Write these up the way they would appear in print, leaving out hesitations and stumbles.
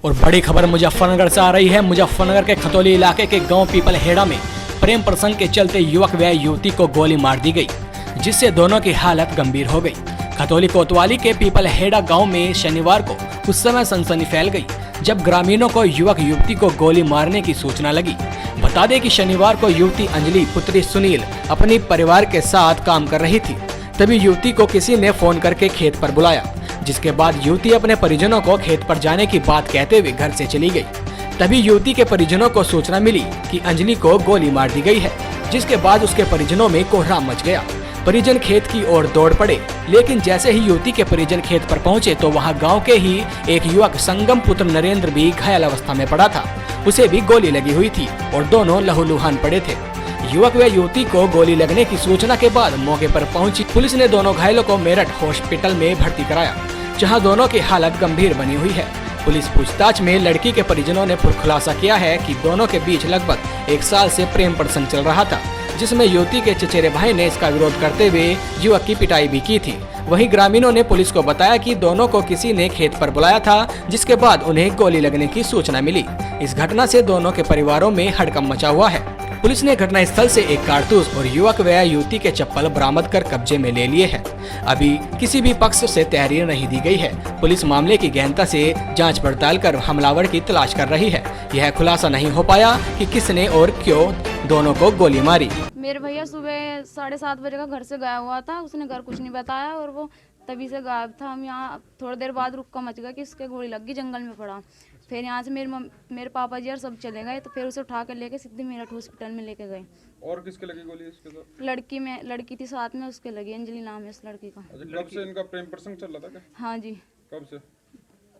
और बड़ी खबर मुजफ्फरनगर से आ रही है। मुजफ्फरनगर के खतौली इलाके के गांव पीपल हेड़ा में प्रेम प्रसंग के चलते युवक व युवती को गोली मार दी गई, जिससे दोनों की हालत गंभीर हो गई। खतौली कोतवाली के पीपल हेड़ा गांव में शनिवार को उस समय सनसनी फैल गई जब ग्रामीणों को युवक युवती को गोली मारने की सूचना लगी। बता दें कि शनिवार को युवती अंजलि पुत्री सुनील अपनी परिवार के साथ काम कर रही थी। तभी युवती को किसी ने फोन करके खेत पर बुलाया, जिसके बाद युवती अपने परिजनों को खेत पर जाने की बात कहते हुए घर से चली गई। तभी युवती के परिजनों को सूचना मिली कि अंजलि को गोली मार दी गई है, जिसके बाद उसके परिजनों में कोहराम मच गया। परिजन खेत की ओर दौड़ पड़े, लेकिन जैसे ही युवती के परिजन खेत पर पहुंचे तो वहां गांव के ही एक युवक संगम पुत्र नरेंद्र भी घायल अवस्था में पड़ा था। उसे भी गोली लगी हुई थी और दोनों लहूलुहान पड़े थे। युवक व युवती को गोली लगने की सूचना के बाद मौके पर पहुंची पुलिस ने दोनों घायलों को मेरठ हॉस्पिटल में भर्ती कराया, जहां दोनों की हालत गंभीर बनी हुई है। पुलिस पूछताछ में लड़की के परिजनों ने खुलासा किया है कि दोनों के बीच लगभग 1 साल से प्रेम प्रसंग चल रहा था, जिसमें युवती के चचेरे भाई ने इसका विरोध करते हुए युवक की पिटाई भी की थी। वहीं ग्रामीणों ने पुलिस को बताया कि दोनों को किसी ने खेत पर बुलाया था, जिसके बाद उन्हें गोली लगने की सूचना मिली। इस घटना से दोनों के परिवारों में हड़कंप मचा हुआ है। पुलिस ने घटनास्थल से एक कारतूस और युवक व युवती के चप्पल बरामद कर कब्जे में ले लिए हैं। अभी किसी भी पक्ष से तहरीर नहीं दी गई है। पुलिस मामले की गहनता से जांच पड़ताल कर हमलावर की तलाश कर रही है। यह खुलासा नहीं हो पाया कि किसने और क्यों दोनों को गोली मारी। मेरे भैया सुबह 7:30 बजे का घर से गया हुआ था, उसने घर कुछ नहीं बताया और वो तभी से गायब था। हम यहाँ थोड़ी देर बाद रुक्का मच गया कि इसके गोली लग गई, जंगल में पड़ा। फिर यहाँ से मेरे पापा जी और सब चले गए, तो फिर उसे उठा कर लेके सीधे मेरठ हॉस्पिटल में लेके गए। और किसके लगी गोली इसके साथ? लड़की थी साथ में, उसके लगी। अंजलि नाम है इस लड़की का। अच्छा, कब से इनका प्रेम प्रसंग चल रहा था क्या? हाँ जी, कब से?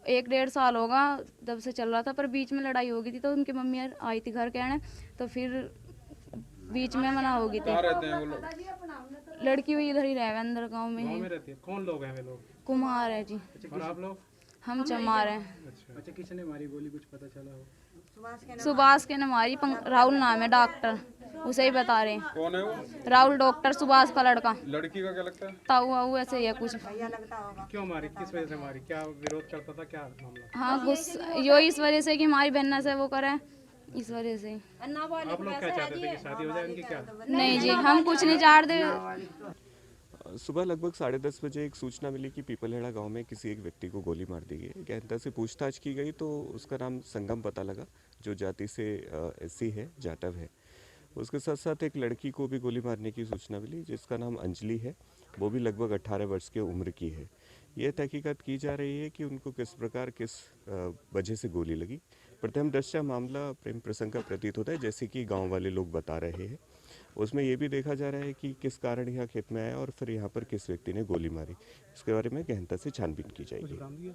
1-1.5 साल होगा जब से चल रहा था, पर बीच में लड़ाई हो गई थी तो उनकी मम्मी आई थी घर कहने, तो फिर बीच में मना हो गई थी। कहाँ रहते हैं वो लोग? लड़की हुई इधर ही रहे अंदर गांव में ही। रहती है। कौन लोग हैं वे लोग? कुम्हार है जी। और आप लोग? हम चमार हैं। अच्छा, किसने मारी गोली, कुछ पता चला हो? सुभाष के ने मारी। राहुल नाम है डॉक्टर, उसे ही बता रहे हैं। कौन है वो? राहुल डॉक्टर, सुभाष का लड़का। लड़की का क्या लगता है? ताऊ वाऊ ऐसे ही है कुछ। क्यों मारी, किस वजह से मारी, क्या विरोध करता था, क्या मामला? हाँ, यो इस वजह से कि हमारी बहना से वो करे, इस वजह से। आप लोग क्या चाहते थे कि शादी हो जाए उनकी, क्या? नहीं जी, हम कुछ नहीं चाहते। सुबह लगभग 10:30 बजे एक सूचना मिली कि पीपलहेड़ा गांव में किसी एक व्यक्ति को गोली मार दी गई। गहनता से पूछताछ की गई तो उसका नाम संगम पता लगा, जो जाति से एससी है, जाटव है। उसके साथ साथ एक लड़की को भी गोली मारने की सूचना मिली, जिसका नाम अंजलि है, वो भी लगभग 18 वर्ष की उम्र की है। ये तहकीकात की जा रही है कि उनको किस प्रकार किस वजह से गोली लगी। प्रथम दृष्टया मामला प्रेम प्रसंग का प्रतीत होता है, जैसे कि गांव वाले लोग बता रहे हैं। उसमें ये भी देखा जा रहा है कि किस कारण यहाँ खेत में आया और फिर यहाँ पर किस व्यक्ति ने गोली मारी। इसके बारे में गहनता से छानबीन की जाएगी।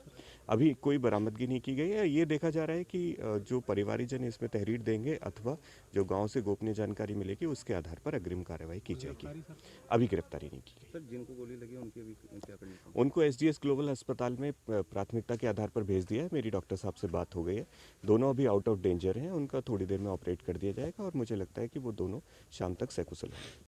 अभी कोई बरामदगी नहीं की गई है। ये देखा जा रहा है कि जो परिवारीजन इसमें तहरीर देंगे अथवा जो गांव से गोपनीय जानकारी मिलेगी उसके आधार पर अग्रिम कार्रवाई की जाएगी। अभी गिरफ्तारी नहीं की गई। जिनको गोली लगी उनकी अभी क्या करनी है? उनको एसडीएस ग्लोबल अस्पताल में प्राथमिकता के आधार पर भेज दिया है। मेरी डॉक्टर साहब से बात हो गई है। दोनों अभी आउट ऑफ डेंजर हैं। उनका थोड़ी देर में ऑपरेट कर दिया जाएगा और मुझे लगता है कि वो दोनों शाम तक सकुशल हैं।